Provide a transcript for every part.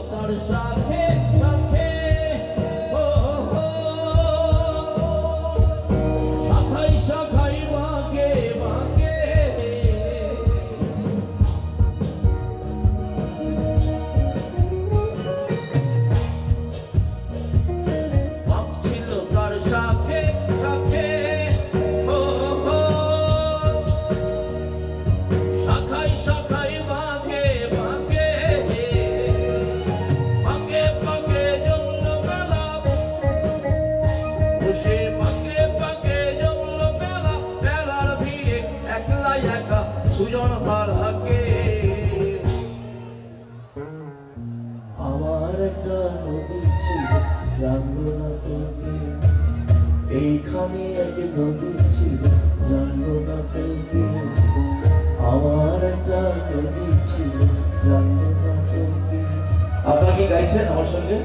তার সাথে সাথে শাখায় শাখায় বাঁকে বাঁকে ভাবছিল তার সাথে সাথে শাখায় শাখায় বাঁকে বাঁকে বাঁকে বাঁকে জমল মেলা বসে বাঁকে বাঁকে জমল মেলা মেলার ভিড়ে একলা একা দুজন হার হাকে আমার একটা নদী ছিল জানলো না তোকে এইখানে এক নদী ছিল জানলো না তোকে আমার একটা নদী ছিল জানলো না তোকে। আপনারা কি গাইছেন আমার সঙ্গে?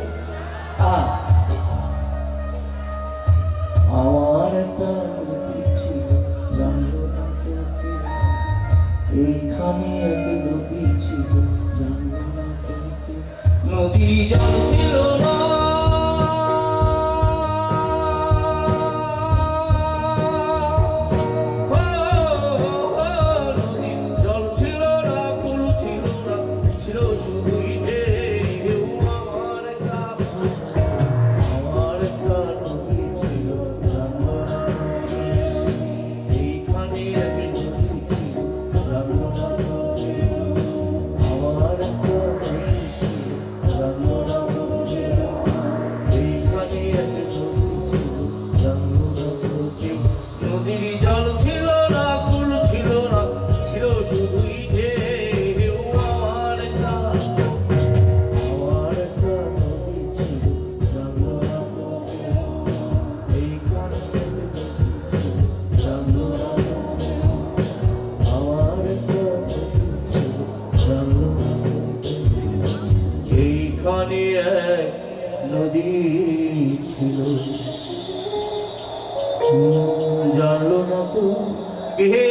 আমার একটা নদী ছিল জানলো না তোকে এইখানে এক নদী ছিল জানলো না তোকে। নদী জল ছিল না নদী জল ছিল না কুল ছিল না ছিল শুধুই ঢেউ আমার একটা নদী ছিল জানলো না এইখানে এক নদী ছিল জানলো না আমার একটা নদী ছিল জানলো না এইখানে এক নদী ছিল জানলো না নদীর জল ছিল না কুল ছিল না ছিল শুধুই ঢেউ আমার একটা নদী ছিল জানলো না এইখানে এক নদী ছিল জানলো না আমার একটা নদী ছিল জানলো না এইখানে এক নদী ছিল জানলো না তো হে